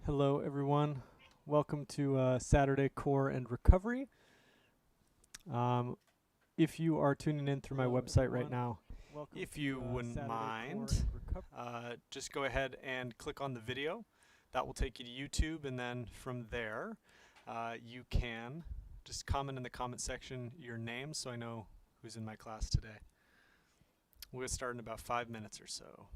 Hello, everyone. Welcome to Saturday Core and Recovery. Um, if you are tuning in through my website right now, if you wouldn't mind, just go ahead and click on the video. That will take you to YouTube, and then from there, you can just comment in the comment section your name so I know who's in my class today. We'll get started in about 5 minutes or so.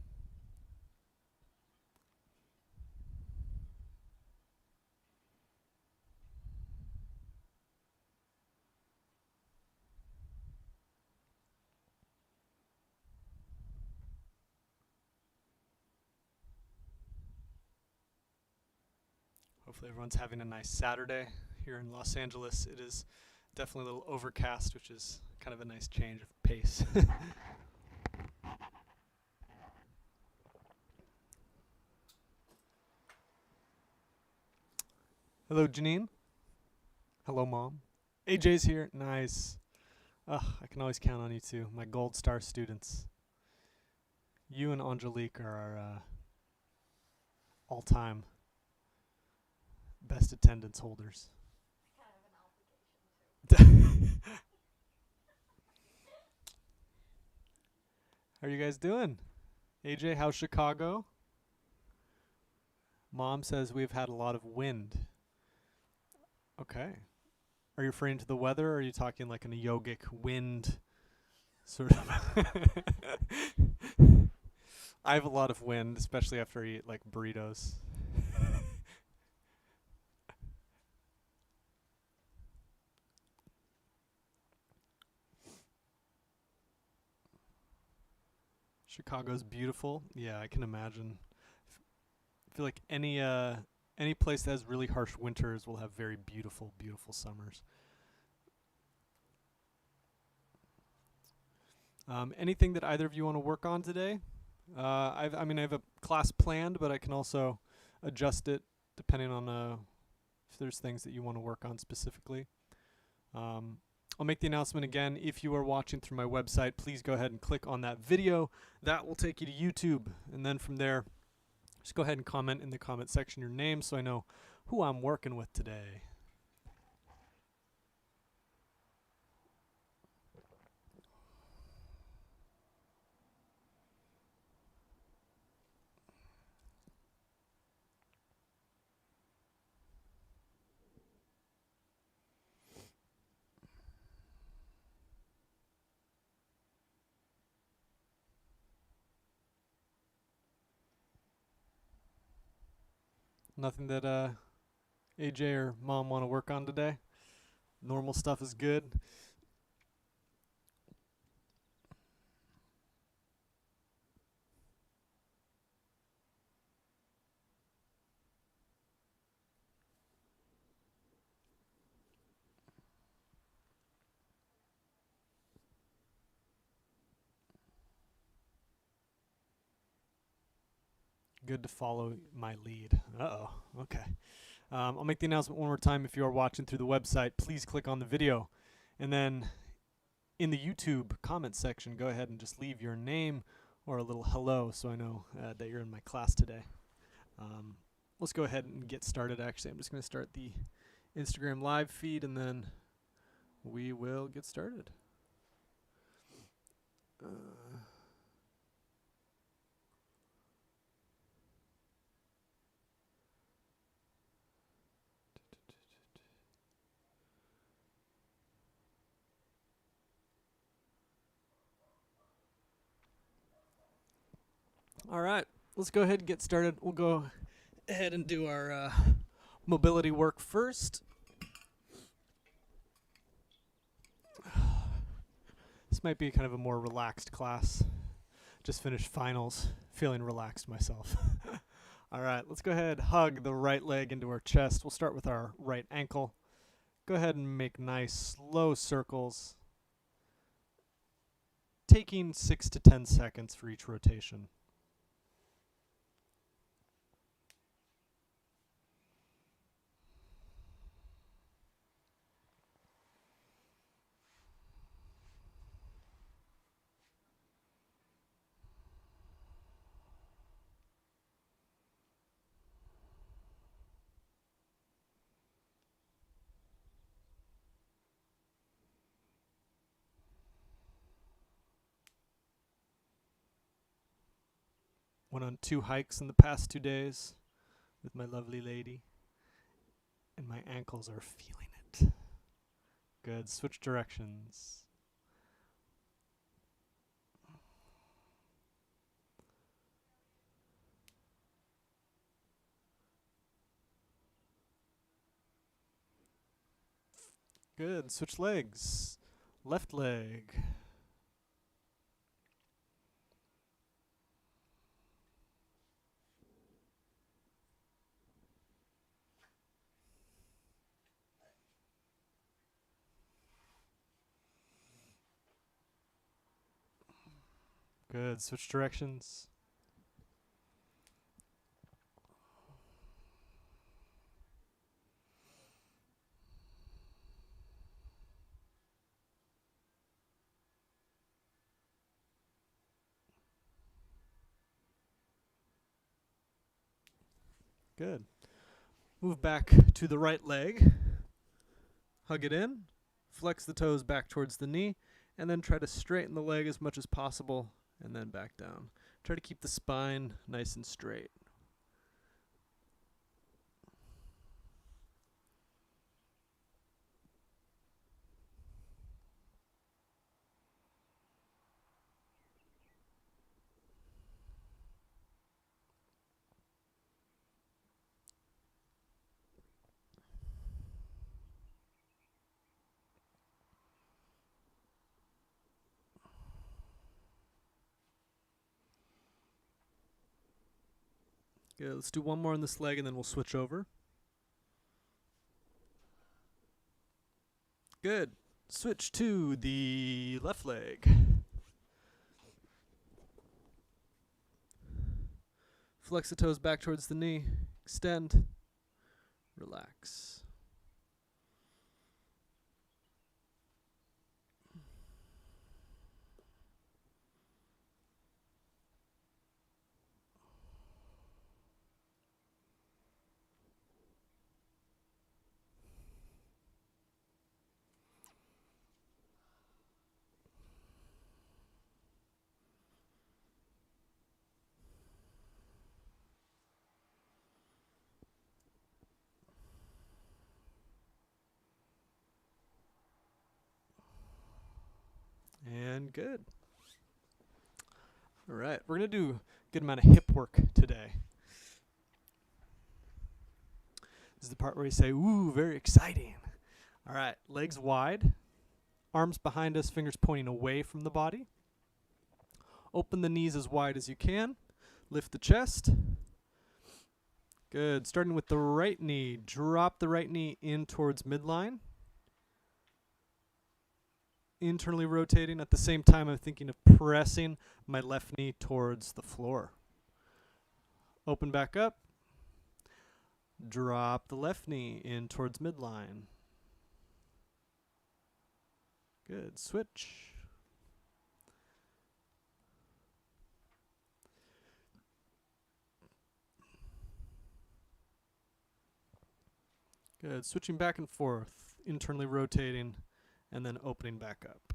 Hopefully everyone's having a nice Saturday here in Los Angeles. It is definitely a little overcast, which is kind of a nice change of pace. Hello, Janine. Hello, Mom. AJ's here. Nice. I can always count on you two, my gold star students. You and Angelique are our all-time best attendance holders. How are you guys doing? AJ, how's Chicago? Mom says we've had a lot of wind. Okay. Are you referring to the weather, or are you talking like in a yogic wind sort of? I have a lot of wind, especially after I eat like burritos. Chicago's beautiful. Yeah, I can imagine. I feel like any place that has really harsh winters will have very beautiful, beautiful summers. Anything that either of you want to work on today? I have a class planned, but I can also adjust it depending on if there's things that you want to work on specifically. I'll make the announcement again. If you are watching through my website, please go ahead and click on that video. That will take you to YouTube. And then from there, just go ahead and comment in the comment section your name so I know who I'm working with today. Nothing that AJ or Mom want to work on today? Normal stuff is good. Good to follow my lead. Uh-oh. Okay. I'll make the announcement one more time. If you are watching through the website, please click on the video. And then in the YouTube comment section, go ahead and just leave your name or a little hello so I know that you're in my class today. Let's go ahead and get started. Actually, I'm just going to start the Instagram live feed, and then we will get started. All right, let's go ahead and get started. We'll go ahead and do our mobility work first. This might be kind of a more relaxed class. Just finished finals, feeling relaxed myself. All right, let's go ahead, hug the right leg into our chest. We'll start with our right ankle. Go ahead and make nice, slow circles, taking 6 to 10 seconds for each rotation. Went on 2 hikes in the past 2 days with my lovely lady, and my ankles are feeling it. Good. Switch directions. Good. Switch legs. Left leg. Good. Switch directions. Good. Move back to the right leg. Hug it in. Flex the toes back towards the knee. And then try to straighten the leg as much as possible. And then back down. Try to keep the spine nice and straight. Good. Let's do one more on this leg and then we'll switch over. Good. Switch to the left leg. Flex the toes back towards the knee. Extend. Relax. And good. All right, we're going to do a good amount of hip work today. This is the part where you say, ooh, very exciting. All right, legs wide, arms behind us, fingers pointing away from the body. Open the knees as wide as you can. Lift the chest. Good. Starting with the right knee, drop the right knee in towards midline. Internally rotating. At the same time, I'm thinking of pressing my left knee towards the floor. Open back up. Drop the left knee in towards midline. Good. Switch. Good. Switching back and forth. Internally rotating. And then opening back up.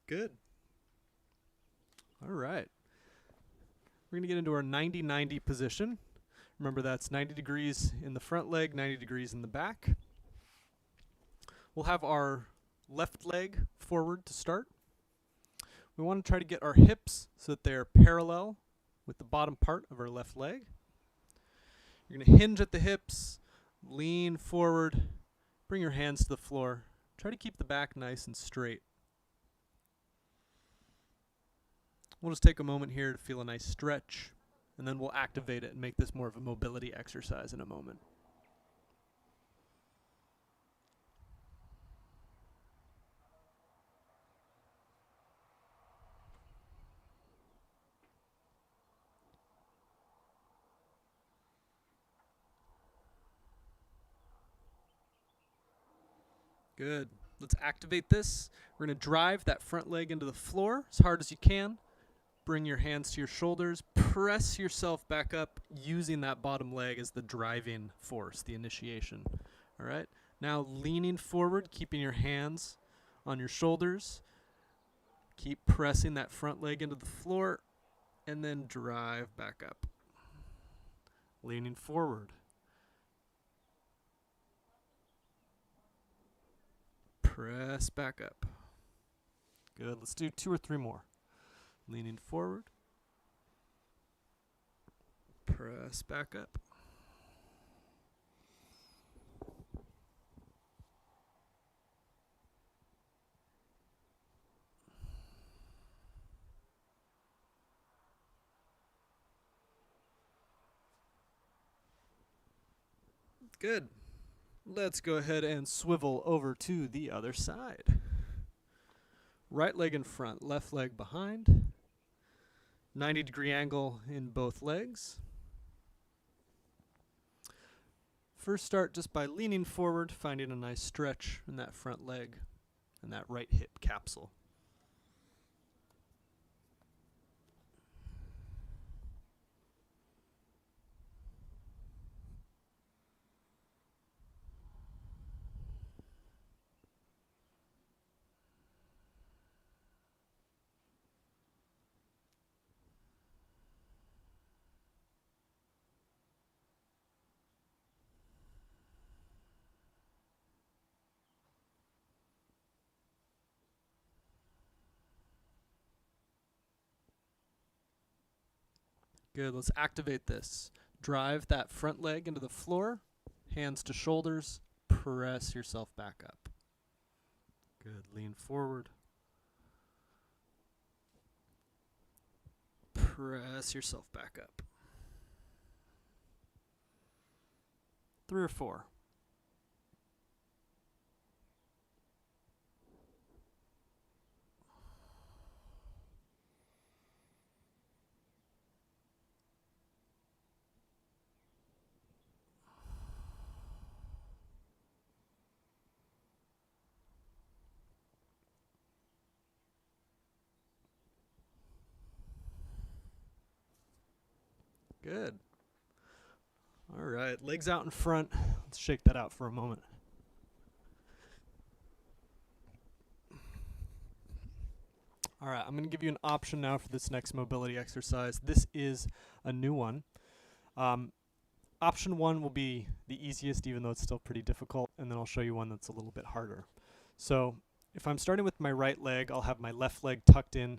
Good. All right. We're going to get into our 90-90 position. Remember, that's 90 degrees in the front leg, 90 degrees in the back. We'll have our left leg forward to start. We want to try to get our hips so that they're parallel with the bottom part of our left leg. You're going to hinge at the hips, lean forward, bring your hands to the floor. Try to keep the back nice and straight. We'll just take a moment here to feel a nice stretch, and then we'll activate it and make this more of a mobility exercise in a moment. Good. Let's activate this. We're going to drive that front leg into the floor as hard as you can. Bring your hands to your shoulders. Press yourself back up using that bottom leg as the driving force, the initiation. All right. Now leaning forward, keeping your hands on your shoulders. Keep pressing that front leg into the floor and then drive back up. Leaning forward. Press back up. Good. Let's do 2 or 3 more. Leaning forward. Press back up. Good. Let's go ahead and swivel over to the other side. Right leg in front, left leg behind. 90-degree angle in both legs. First start just by leaning forward, finding a nice stretch in that front leg and that right hip capsule. Good, let's activate this. Drive that front leg into the floor, hands to shoulders, press yourself back up. Good, lean forward. Press yourself back up. 3 or 4. Good. All right, legs out in front. Let's shake that out for a moment. All right, I'm going to give you an option now for this next mobility exercise. This is a new one. Option 1 will be the easiest, even though it's still pretty difficult, and then I'll show you one that's a little bit harder. So if I'm starting with my right leg, I'll have my left leg tucked in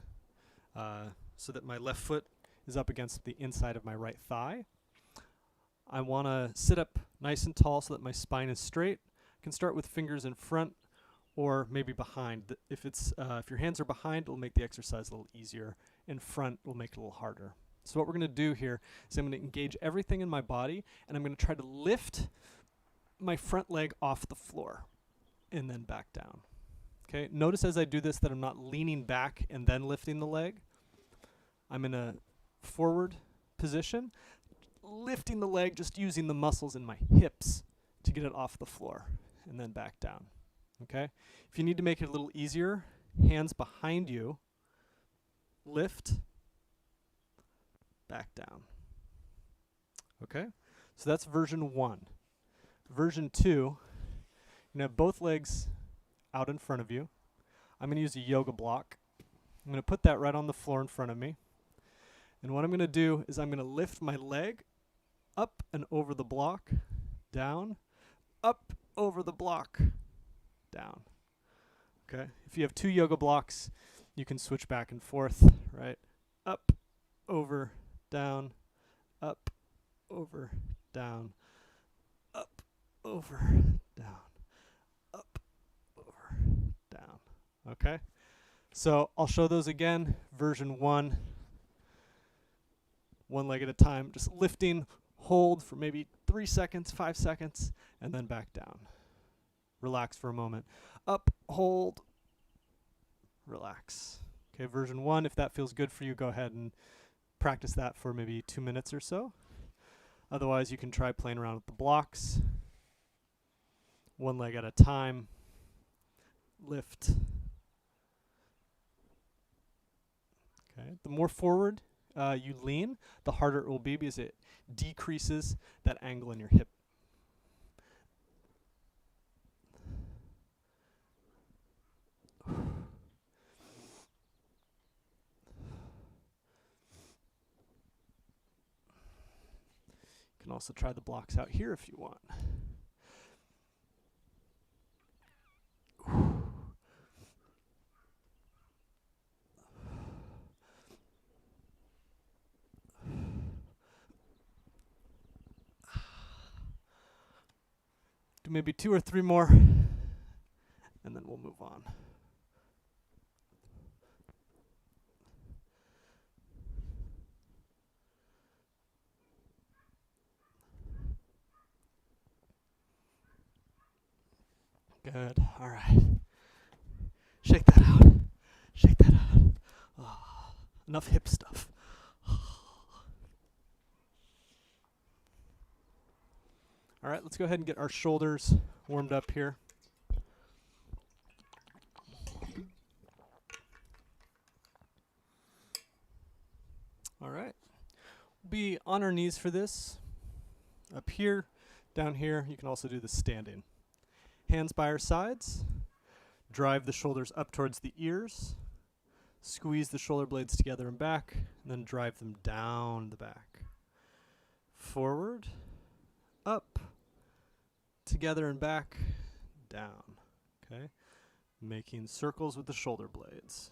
so that my left foot is up against the inside of my right thigh. I want to sit up nice and tall so that my spine is straight. I can start with fingers in front or maybe behind. If your hands are behind, it'll make the exercise a little easier. In front, will make it a little harder. So what we're going to do here is I'm going to engage everything in my body, and I'm going to try to lift my front leg off the floor and then back down. Okay, notice as I do this that I'm not leaning back and then lifting the leg. I'm in a forward position, lifting the leg, just using the muscles in my hips to get it off the floor and then back down. Okay? If you need to make it a little easier, hands behind you, lift, back down. Okay? So that's version 1. Version 2, you're going to have both legs out in front of you. I'm going to use a yoga block. I'm going to put that right on the floor in front of me. And what I'm going to do is I'm going to lift my leg up and over the block, down, up, over the block, down. Okay? If you have 2 yoga blocks, you can switch back and forth, right? Up, over, down, up, over, down, up, over, down, up, over, down. Okay? So I'll show those again. Version 1. One leg at a time, just lifting, hold for maybe 3 seconds, 5 seconds, and then back down. Relax for a moment. Up, hold, relax. Okay, version 1, if that feels good for you, go ahead and practice that for maybe 2 minutes or so. Otherwise, you can try playing around with the blocks. One leg at a time. lift. Okay. The more forward you lean, the harder it will be because it decreases that angle in your hip. You can also try the blocks out here if you want. Do maybe 2 or 3 more, and then we'll move on. Good. All right. Shake that out. Shake that out. Oh, enough hip stuff. All right, let's go ahead and get our shoulders warmed up here. All right. We'll be on our knees for this. Up here, down here. You can also do the standing. Hands by our sides. Drive the shoulders up towards the ears. Squeeze the shoulder blades together and back, and then drive them down the back. Forward, up, together and back, down. Okay? Making circles with the shoulder blades.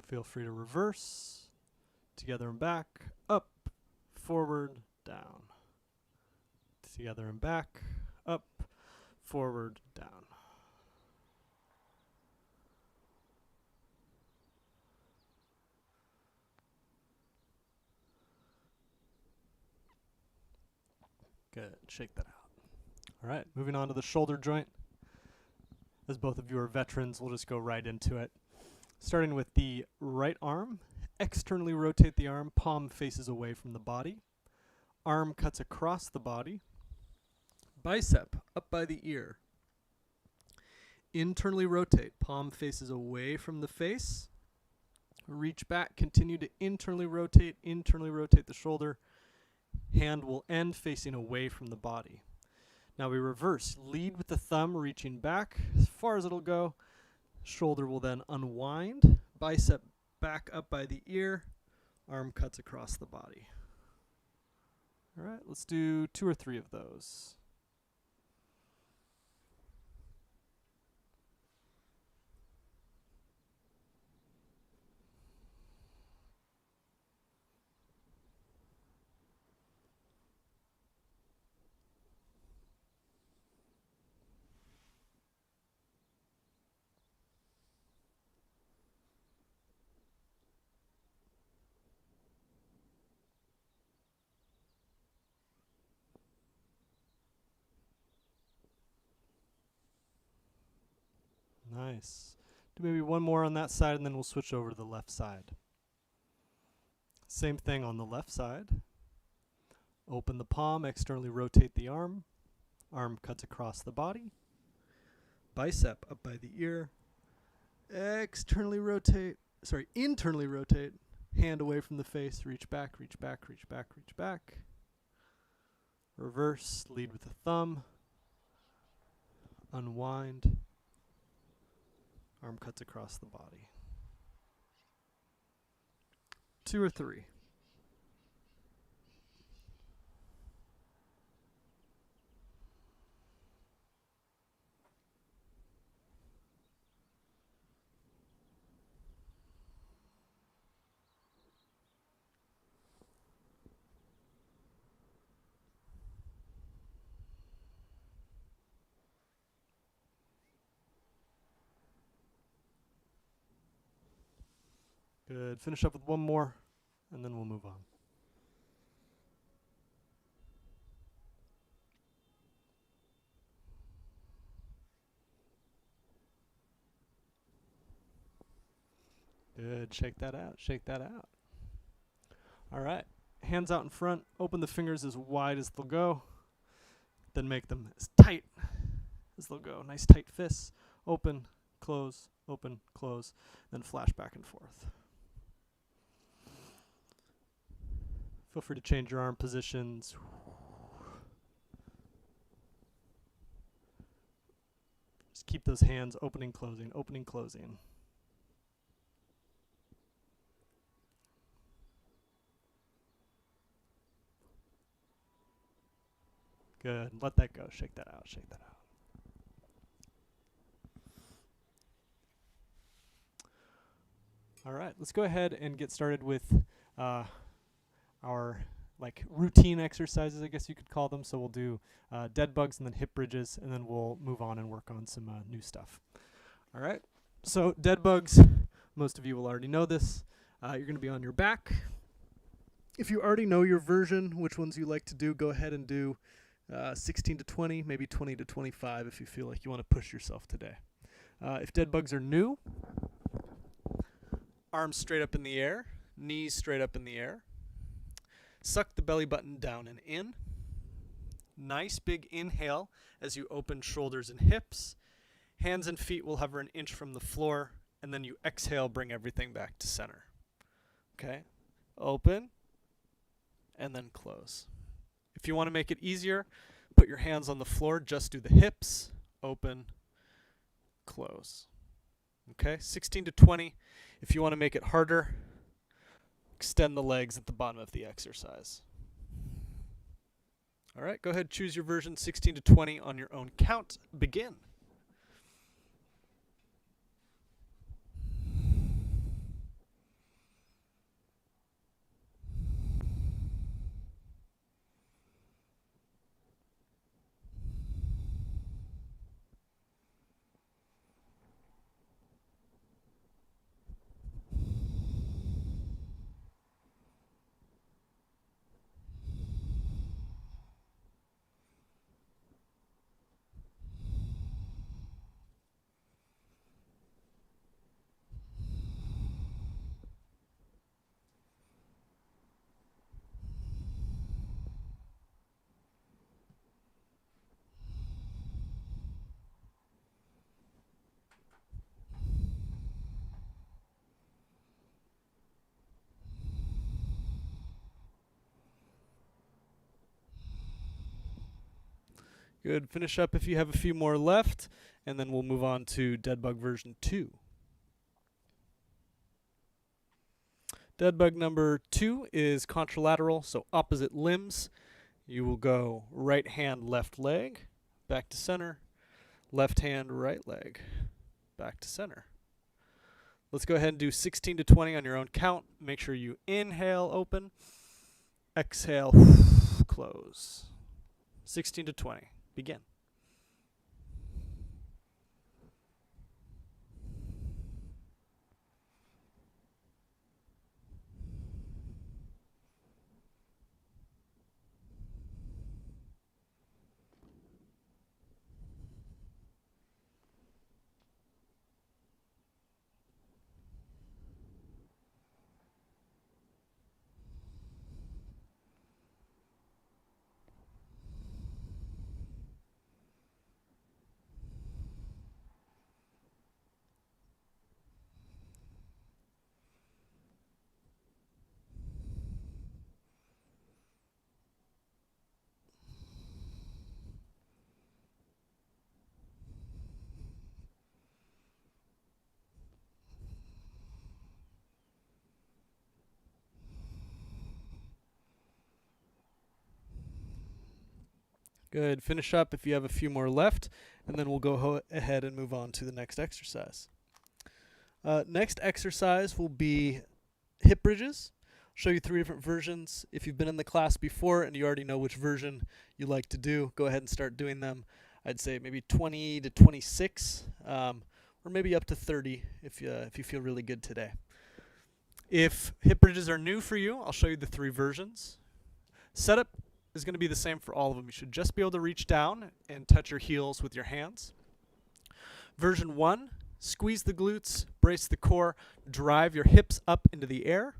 Feel free to reverse, together and back, up, forward, down. Together and back, up, forward, down. Good, shake that out. All right, moving on to the shoulder joint. As both of you are veterans, we'll just go right into it. Starting with the right arm, externally rotate the arm, palm faces away from the body. Arm cuts across the body. Bicep up by the ear. Internally rotate, palm faces away from the face. Reach back, continue to internally rotate the shoulder. Hand will end facing away from the body. Now we reverse, lead with the thumb reaching back as far as it'll go. Shoulder will then unwind, bicep back up by the ear, arm cuts across the body. All right, let's do 2 or 3 of those. Nice. Do maybe 1 more on that side, and then we'll switch over to the left side. Same thing on the left side. Open the palm, externally rotate the arm. Arm cuts across the body. Bicep up by the ear. Internally rotate. Hand away from the face, reach back, reach back, reach back, reach back. Reverse, lead with the thumb. Unwind. Arm cuts across the body. 2 or 3. Good. Finish up with 1 more, and then we'll move on. Good. Shake that out. Shake that out. All right. Hands out in front. Open the fingers as wide as they'll go. Then make them as tight as they'll go. Nice tight fists. Open, close, open, close. Then flash back and forth. Feel free to change your arm positions. Just keep those hands opening, closing, opening, closing. Good. Let that go. Shake that out. Shake that out. All right. Let's go ahead and get started with our routine exercises, I guess you could call them. So we'll do dead bugs and then hip bridges, and then we'll move on and work on some new stuff. All right. So dead bugs, most of you will already know this. You're going to be on your back. If you already know your version, which ones you like to do, go ahead and do 16 to 20, maybe 20 to 25 if you feel like you want to push yourself today. If dead bugs are new, arms straight up in the air, knees straight up in the air. Suck the belly button down and in. Nice big inhale as you open shoulders and hips. Hands and feet will hover an inch from the floor, and then you exhale, bring everything back to center. Okay? Open, and then close. If you want to make it easier, put your hands on the floor, just do the hips, open, close. Okay, 16 to 20. If you want to make it harder, extend the legs at the bottom of the exercise. All right, go ahead, choose your version, 16 to 20 on your own count. Begin. Good. Finish up if you have a few more left, and then we'll move on to dead bug version 2. Dead bug number 2 is contralateral, so opposite limbs. You will go right hand, left leg, back to center, left hand, right leg, back to center. Let's go ahead and do 16 to 20 on your own count. Make sure you inhale, open, exhale, close. 16 to 20. Begin. Good. Finish up if you have a few more left, and then we'll go ahead and move on to the next exercise. Next exercise will be hip bridges. I'll show you 3 different versions. If you've been in the class before and you already know which version you like to do, go ahead and start doing them. I'd say maybe 20 to 26, or maybe up to 30 if you feel really good today. If hip bridges are new for you, I'll show you the 3 versions. Setup is going to be the same for all of them. You should just be able to reach down and touch your heels with your hands. Version 1 squeeze the glutes, brace the core, drive your hips up into the air,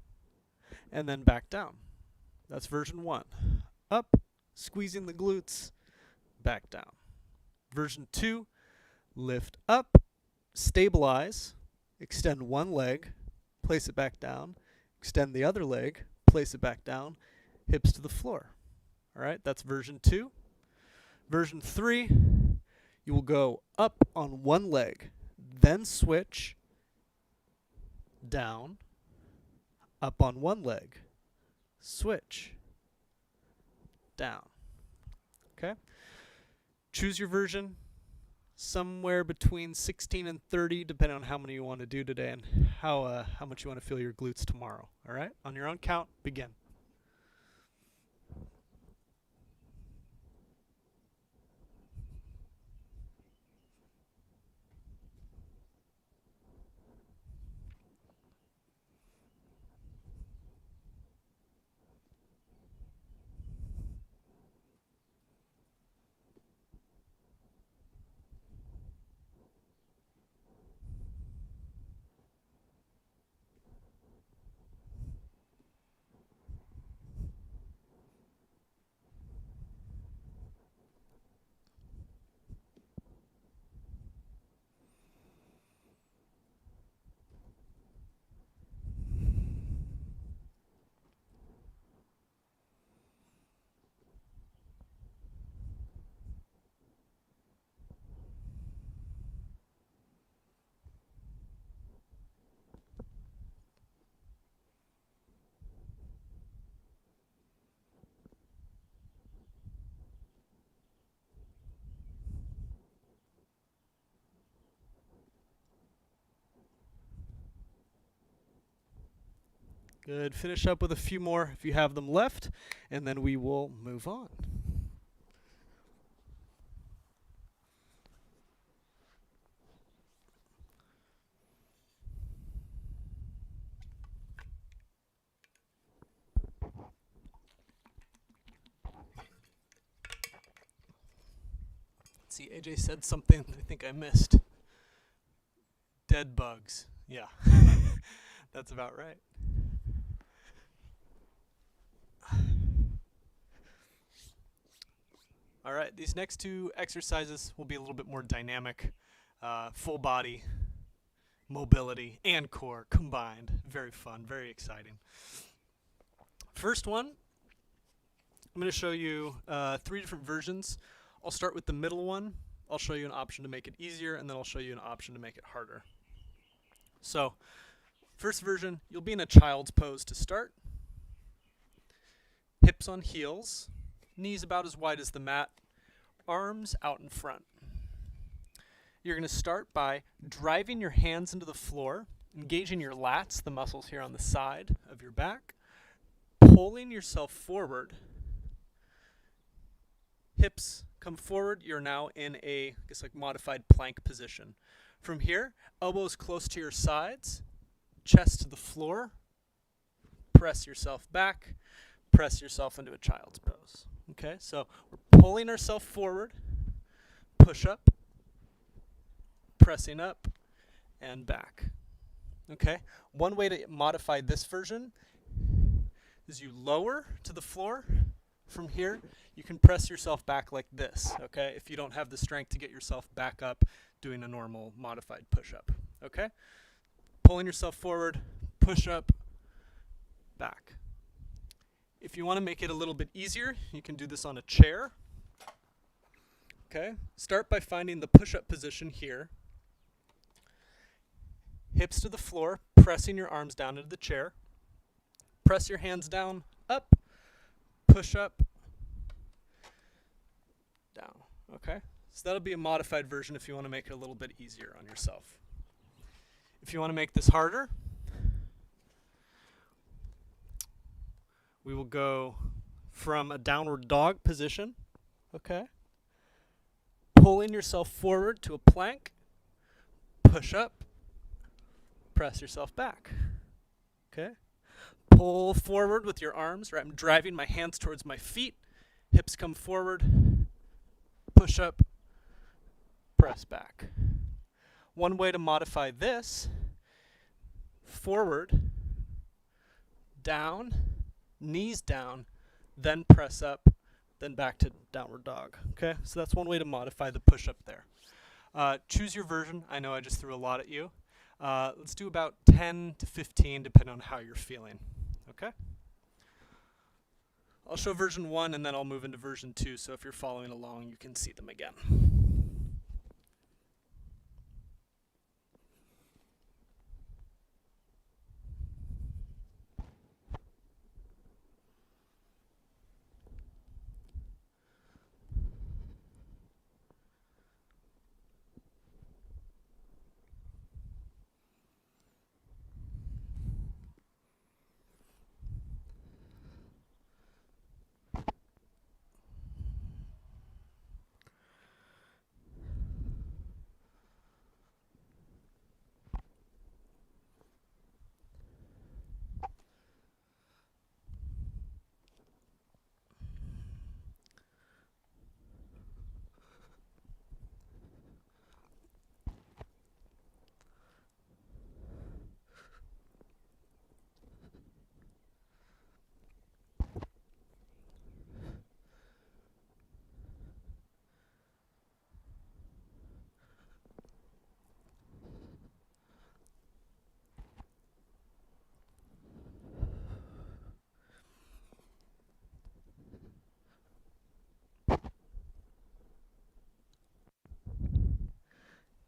and then back down. That's version 1. Up, squeezing the glutes, back down. Version 2, lift up, stabilize, extend one leg, place it back down, extend the other leg, place it back down, hips to the floor. All right, that's version 2. Version 3, you will go up on one leg, then switch, down, up on one leg, switch, down. Okay? Choose your version, somewhere between 16 and 30, depending on how many you want to do today and how much you want to feel your glutes tomorrow. All right? On your own count, begin. Good. Finish up with a few more if you have them left, and then we will move on. Let's see, AJ said something I think I missed. Dead bugs. Yeah. That's about right. All right, these next two exercises will be a little bit more dynamic, full body, mobility, and core combined. Very fun, very exciting. First one, I'm going to show you 3 different versions. I'll start with the middle one. I'll show you an option to make it easier, and then I'll show you an option to make it harder. So, first version, you'll be in a child's pose to start. Hips on heels. Knees about as wide as the mat, arms out in front. You're going to start by driving your hands into the floor, engaging your lats, the muscles here on the side of your back, pulling yourself forward. Hips come forward. You're now in a, modified plank position. From here, elbows close to your sides, chest to the floor, press yourself back, press yourself into a child's pose. Okay, so we're pulling ourselves forward, push up, pressing up, and back. Okay, one way to modify this version is you lower to the floor. From here, you can press yourself back like this, okay, if you don't have the strength to get yourself back up doing a normal modified push-up. Okay, pulling yourself forward, push up, back. If you want to make it a little bit easier, you can do this on a chair. Okay, start by finding the push-up position here. Hips to the floor, pressing your arms down into the chair. Press your hands down, up, push up, down. Okay, so that'll be a modified version if you want to make it a little bit easier on yourself. If you want to make this harder, we will go from a downward dog position, okay? Pulling yourself forward to a plank, push up, press yourself back, okay? Pull forward with your arms, right? I'm driving my hands towards my feet, hips come forward, push up, press back. One way to modify this, forward, down, knees down, then press up, then back to downward dog. Okay, so that's one way to modify the push-up there. Choose your version. I know I just threw a lot at you. Let's do about 10 to 15 depending on how you're feeling. Okay? I'll show version 1 and then I'll move into version 2, so if you're following along you can see them again.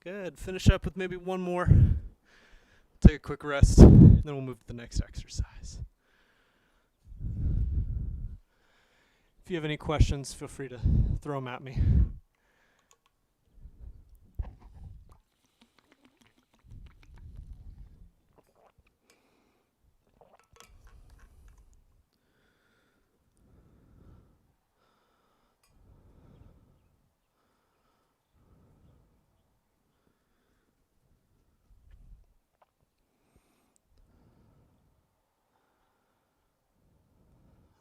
Good. Finish up with maybe one more. Take a quick rest, then we'll move to the next exercise. If you have any questions, feel free to throw them at me.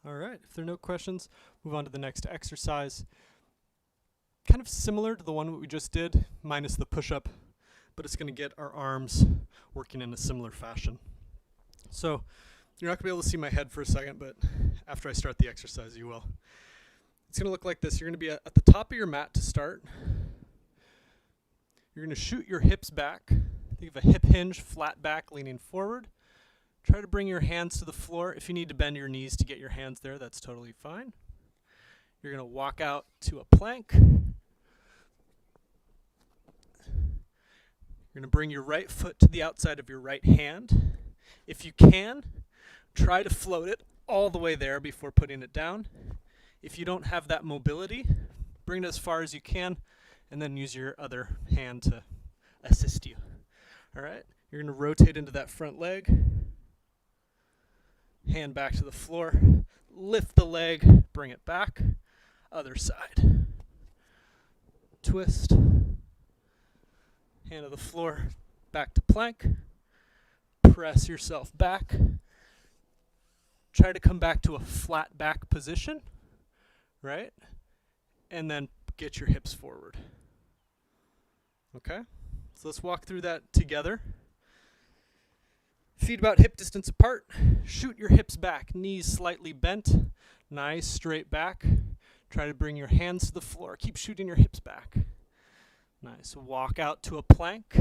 All right, if there are no questions, move on to the next exercise. Kind of similar to the one that we just did, minus the push-up, but it's going to get our arms working in a similar fashion. So you're not going to be able to see my head for a second, but after I start the exercise, you will. It's going to look like this. You're going to be at the top of your mat to start. You're going to shoot your hips back. Think of a hip hinge, flat back, leaning forward. Try to bring your hands to the floor. If you need to bend your knees to get your hands there, that's totally fine. You're going to walk out to a plank. You're going to bring your right foot to the outside of your right hand. If you can, try to float it all the way there before putting it down. If you don't have that mobility, bring it as far as you can, and then use your other hand to assist you. All right? You're going to rotate into that front leg. Hand back to the floor, lift the leg, bring it back, other side. Twist, hand to the floor, back to plank, press yourself back. Try to come back to a flat back position, right? And then get your hips forward. Okay? So let's walk through that together. Feet about hip distance apart. Shoot your hips back, knees slightly bent. Nice, straight back. Try to bring your hands to the floor. Keep shooting your hips back. Nice. Walk out to a plank.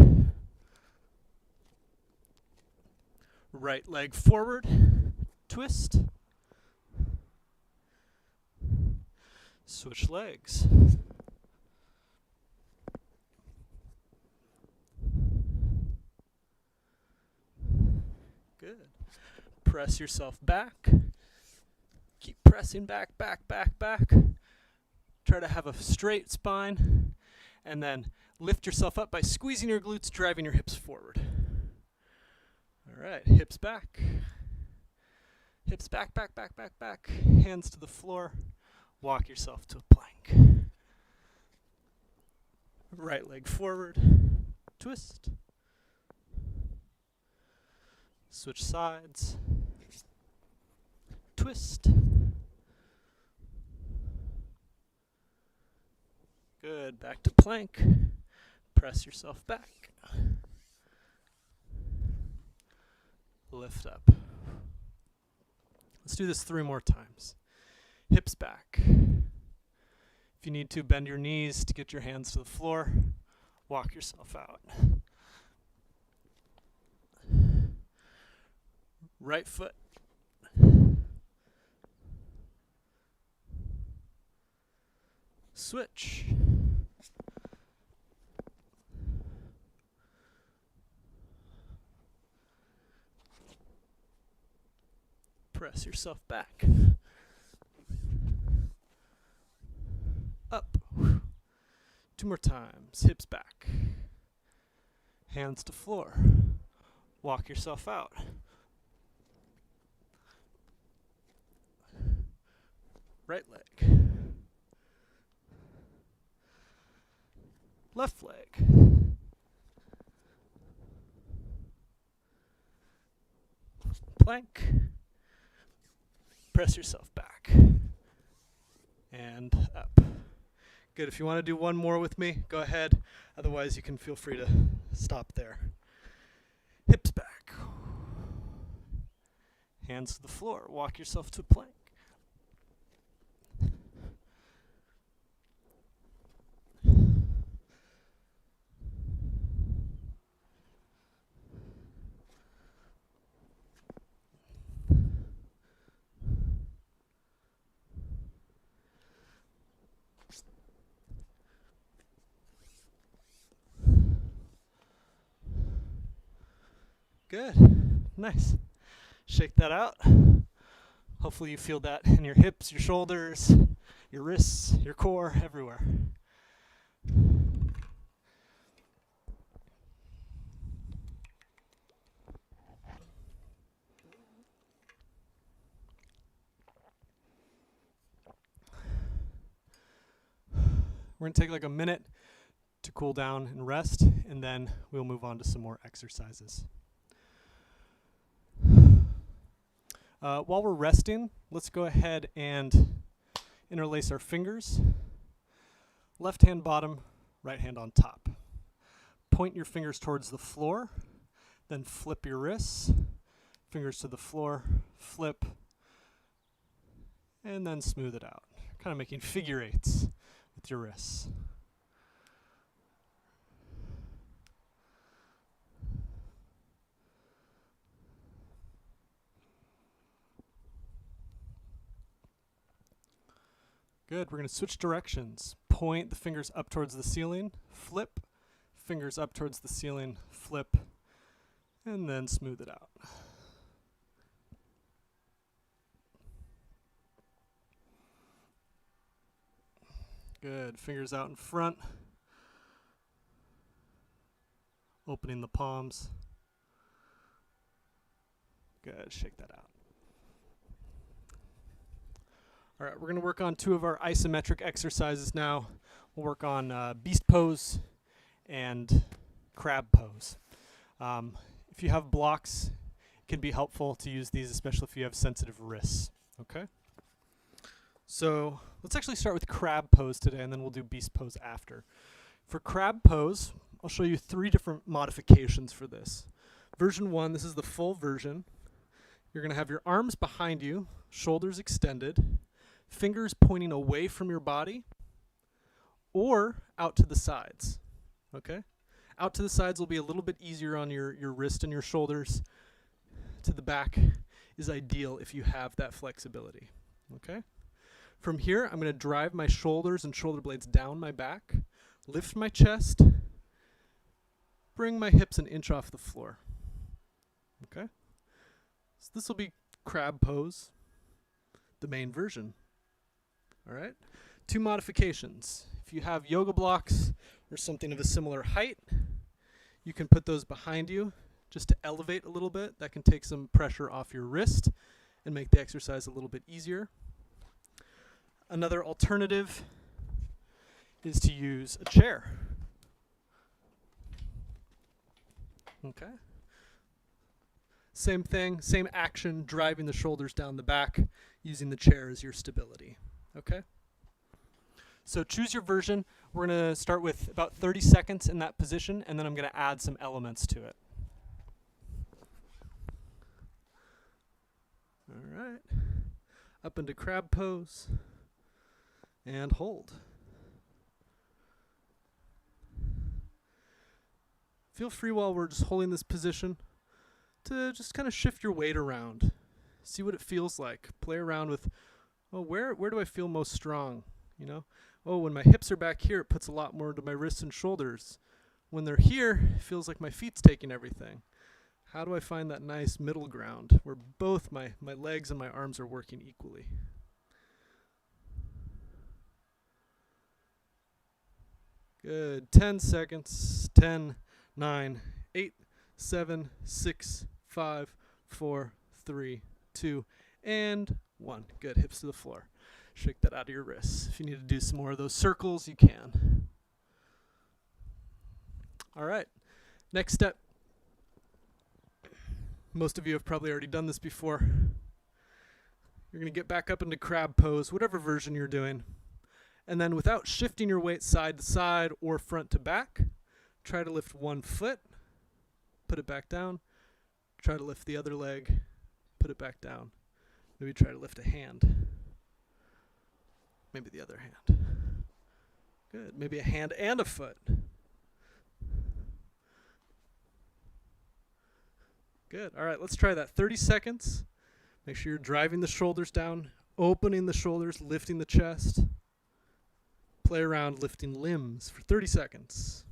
Right leg forward. Twist. Switch legs. Good. Press yourself back. Keep pressing back, back, back, back. Try to have a straight spine. And then lift yourself up by squeezing your glutes, driving your hips forward. All right, hips back. Hips back, back, back, back, back. Hands to the floor. Walk yourself to a plank. Right leg forward. Twist. Switch sides. Twist. Good. Back to plank. Press yourself back. Lift up. Let's do this 3 more times. Hips back. If you need to, bend your knees to get your hands to the floor. Walk yourself out. Right foot. Switch. Press yourself back. Up. 2 more times. Hips back. Hands to floor. Walk yourself out. Right leg. Left leg. Plank. Press yourself back. And up. Good. If you want to do one more with me, go ahead. Otherwise, you can feel free to stop there. Hips back. Hands to the floor. Walk yourself to a plank. Good. Nice. Shake that out. Hopefully you feel that in your hips, your shoulders, your wrists, your core, everywhere. We're going to take like a minute to cool down and rest, and then we'll move on to some more exercises. While we're resting, let's go ahead and interlace our fingers. Left hand bottom, right hand on top. Point your fingers towards the floor, then flip your wrists. Fingers to the floor, flip, and then smooth it out. Kind of making figure eights with your wrists. Good. We're going to switch directions. Point the fingers up towards the ceiling, flip, fingers up towards the ceiling, flip, and then smooth it out. Good. Fingers out in front, opening the palms. Good. Shake that out. All right, we're going to work on 2 of our isometric exercises now. We'll work on beast pose and crab pose. If you have blocks, it can be helpful to use these, especially if you have sensitive wrists. Okay? So let's actually start with crab pose today, and then we'll do beast pose after. For crab pose, I'll show you 3 different modifications for this. Version 1, this is the full version. You're going to have your arms behind you, shoulders extended, fingers pointing away from your body or out to the sides, okay? Out to the sides will be a little bit easier on your wrist and your shoulders. To the back is ideal if you have that flexibility, okay? From here, I'm going to drive my shoulders and shoulder blades down my back, lift my chest, bring my hips an inch off the floor, okay? So this will be crab pose, the main version. All right, 2 modifications. If you have yoga blocks or something of a similar height, you can put those behind you just to elevate a little bit. That can take some pressure off your wrist and make the exercise a little bit easier. Another alternative is to use a chair. Okay. Same thing, same action, driving the shoulders down the back, using the chair as your stability. Okay? So choose your version. We're going to start with about 30 seconds in that position, and then I'm going to add some elements to it. All right. Up into crab pose, and hold. Feel free while we're just holding this position to just kind of shift your weight around. See what it feels like. Play around with, oh, where do I feel most strong? You know, oh, when my hips are back here, it puts a lot more into my wrists and shoulders. When they're here, it feels like my feet's taking everything. How do I find that nice middle ground where both my legs and my arms are working equally? Good. 10 seconds. 10, 9, 8, 7, 6, 5, 4, 3, 2, and 1. Good. Hips to the floor. Shake that out of your wrists. If you need to do some more of those circles, you can. All right. Next step. Most of you have probably already done this before. You're going to get back up into crab pose, whatever version you're doing. And then without shifting your weight side to side or front to back, try to lift one foot, put it back down. Try to lift the other leg, put it back down. Maybe try to lift a hand. Maybe the other hand. Good. Maybe a hand and a foot. Good. All right, let's try that. 30 seconds. Make sure you're driving the shoulders down, opening the shoulders, lifting the chest. Play around lifting limbs for 30 seconds.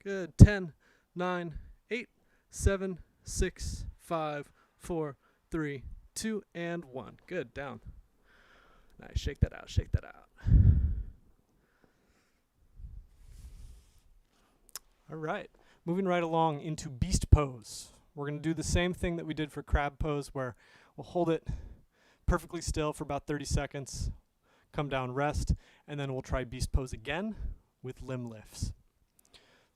Good. 10, 9, 8, 7, 6, 5, 4, 3, 2, and 1. Good. Down. Nice. Shake that out. Shake that out. All right. Moving right along into beast pose. We're going to do the same thing that we did for crab pose, where we'll hold it perfectly still for about 30 seconds, come down, rest, and then we'll try beast pose again with limb lifts.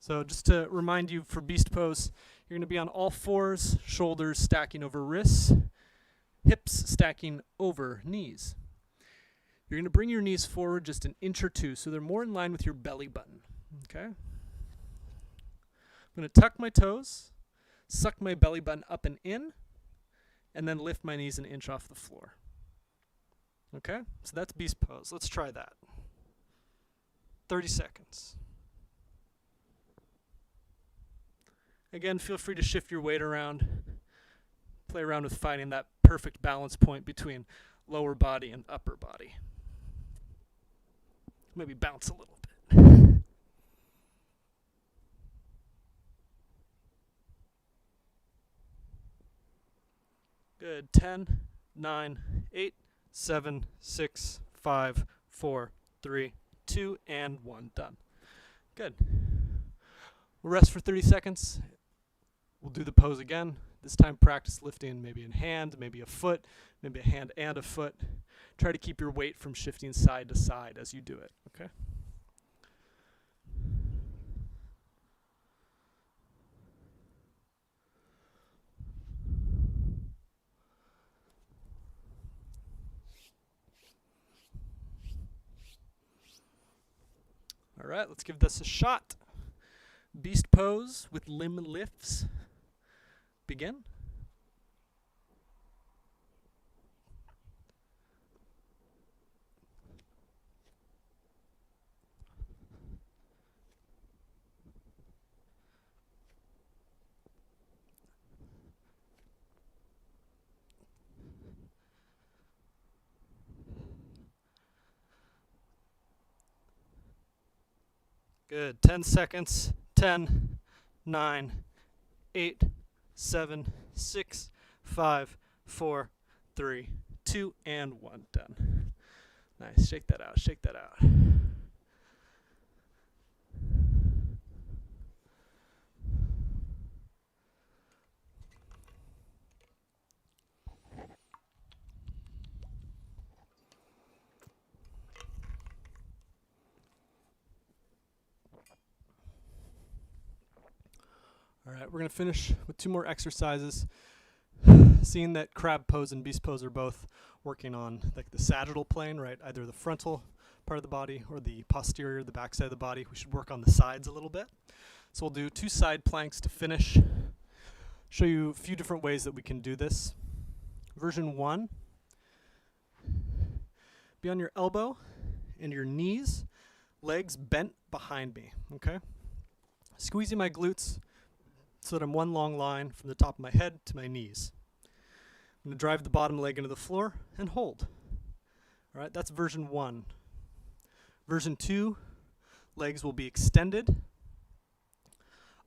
So just to remind you, for beast pose, you're going to be on all fours, shoulders stacking over wrists, hips stacking over knees. You're going to bring your knees forward just an inch or two, so they're more in line with your belly button. Okay? I'm going to tuck my toes, suck my belly button up and in, and then lift my knees an inch off the floor. Okay? So that's beast pose. Let's try that. 30 seconds. Again, feel free to shift your weight around. Play around with finding that perfect balance point between lower body and upper body. Maybe bounce a little bit. Good. 10, 9, 8, 7, 6, 5, 4, 3, 2, and 1. Done. Good. We'll rest for 30 seconds. We'll do the pose again. This time practice lifting maybe in hand, maybe a foot, maybe a hand and a foot. Try to keep your weight from shifting side to side as you do it, okay? All right, let's give this a shot. Beast pose with limb lifts. Begin. Good. 10 seconds. 10, 9, 8, 7, 6, 5, 4, 3, 2, and 1. Done. Nice. Shake that out. Shake that out. All right, we're going to finish with 2 more exercises. Seeing that crab pose and beast pose are both working on like the sagittal plane, right? Either the frontal part of the body or the posterior, the back side of the body. We should work on the sides a little bit. So we'll do 2 side planks to finish. Show you a few different ways that we can do this. Version 1, be on your elbow and your knees, legs bent behind me, okay? Squeezing my glutes so that I'm one long line from the top of my head to my knees. I'm going to drive the bottom leg into the floor and hold. All right, that's version 1. Version 2, legs will be extended,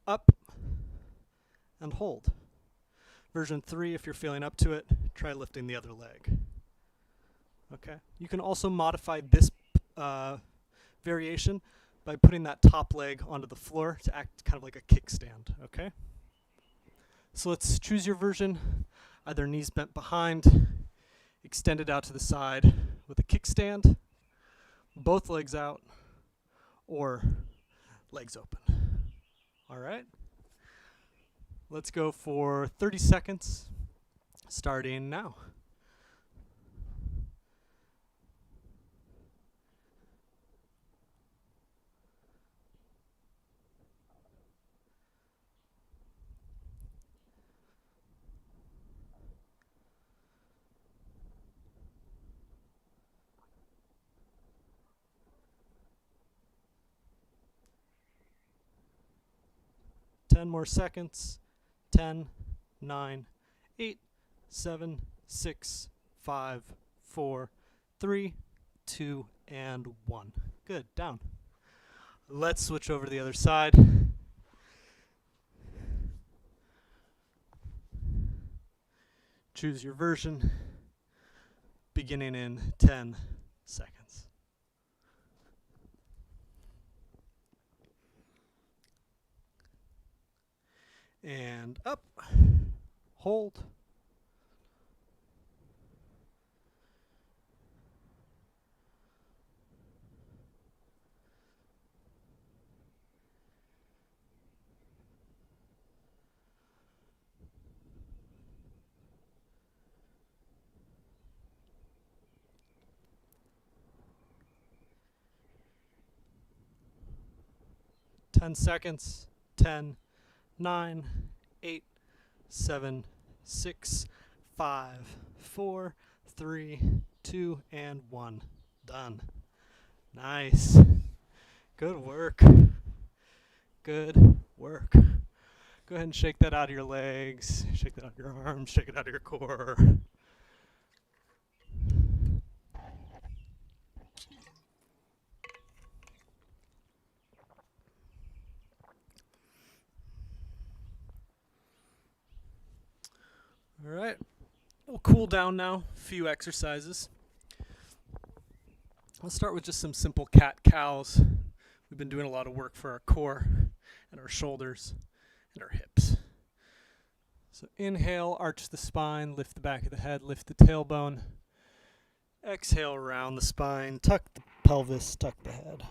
up, and hold. Version 3, if you're feeling up to it, try lifting the other leg. Okay. You can also modify this variation by putting that top leg onto the floor to act kind of like a kickstand. Okay. So let's choose your version. Either knees bent behind, extended out to the side with a kickstand, both legs out, or legs open. All right. Let's go for 30 seconds, starting now. Ten more seconds. 10, 9, 8, 7, 6, 5, 4, 3, 2, and 1. Good, down. Let's switch over to the other side. Choose your version, beginning in 10 seconds. And up, hold, ten seconds. 10, 9, 8, 7, 6, 5, 4, 3, 2, and 1. Done. Nice. Good work. Good work. Go ahead and shake that out of your legs, shake that out of your arms, shake it out of your core. All right, we'll cool down now, a few exercises. Let's start with just some simple cat-cows. We've been doing a lot of work for our core and our shoulders and our hips. So inhale, arch the spine, lift the back of the head, lift the tailbone. Exhale, around the spine, tuck the pelvis, tuck the head.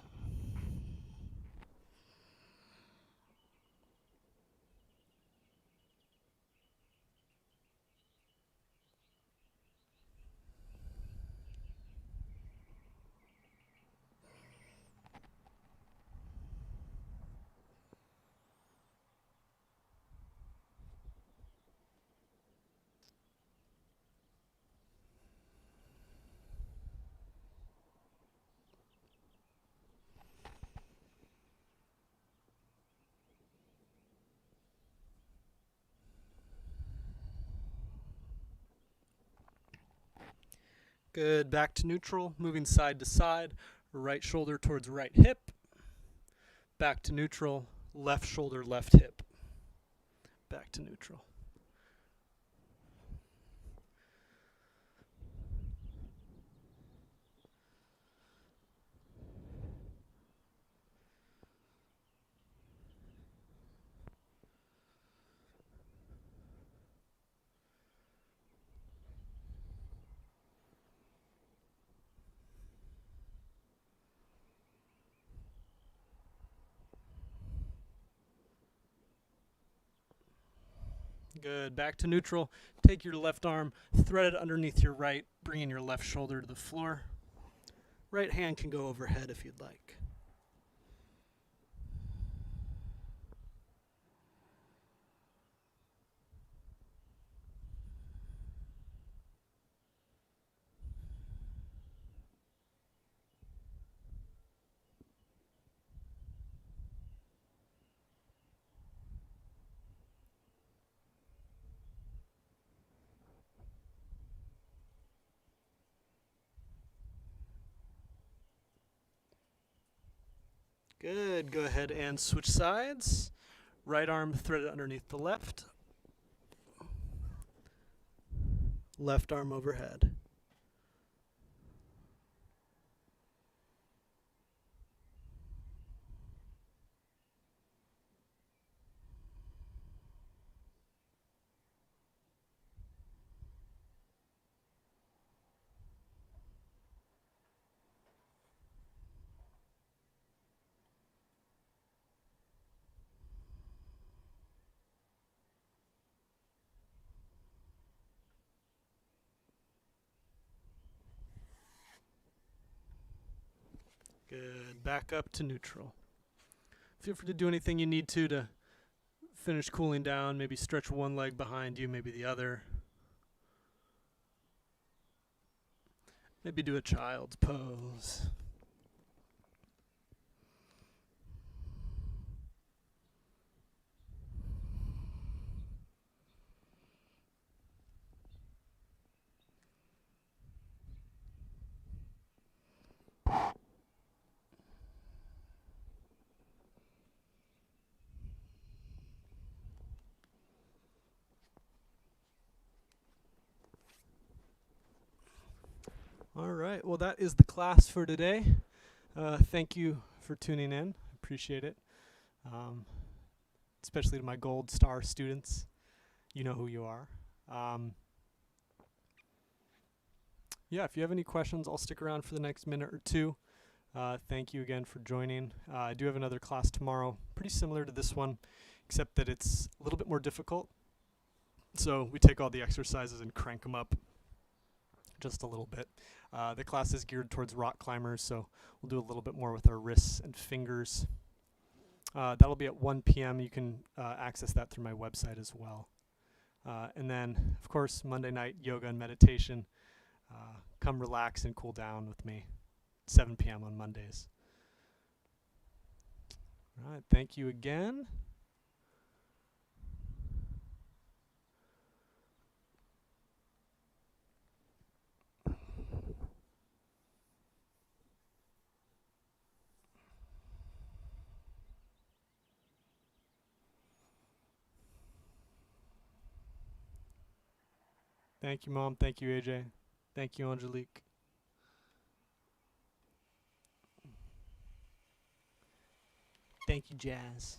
Good, back to neutral, moving side to side, right shoulder towards right hip. Back to neutral, left shoulder, left hip. Back to neutral. Good. Back to neutral. Take your left arm, thread it underneath your right, bringing your left shoulder to the floor. Right hand can go overhead if you'd like. Good. Go ahead and switch sides. Right arm threaded underneath the left. Left arm overhead. Good. Back up to neutral. Feel free to do anything you need to finish cooling down. Maybe stretch one leg behind you, maybe the other. Maybe do a child's pose. All right, well, that is the class for today. Thank you for tuning in. Appreciate it. Especially to my gold star students. You know who you are. Yeah, if you have any questions, I'll stick around for the next minute or two. Thank you again for joining. I do have another class tomorrow, pretty similar to this one, except that it's a little bit more difficult. So we take all the exercises and crank them up just a little bit. The class is geared towards rock climbers, so we'll do a little bit more with our wrists and fingers. That'll be at 1 p.m. You can access that through my website as well. And then, of course, Monday night yoga and meditation. Come relax and cool down with me. 7 p.m. on Mondays. All right, thank you again. Thank you, Mom. Thank you, AJ. Thank you, Angelique. Thank you, Jazz.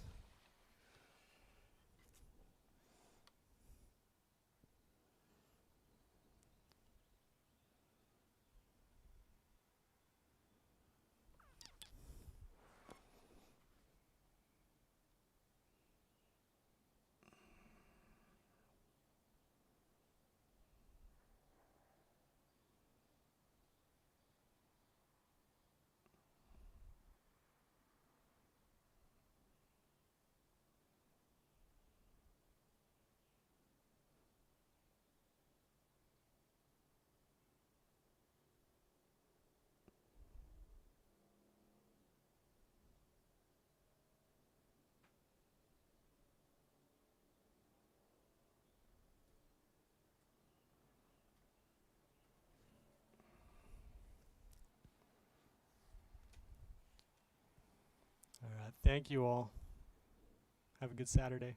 All right, thank you all. Have a good Saturday.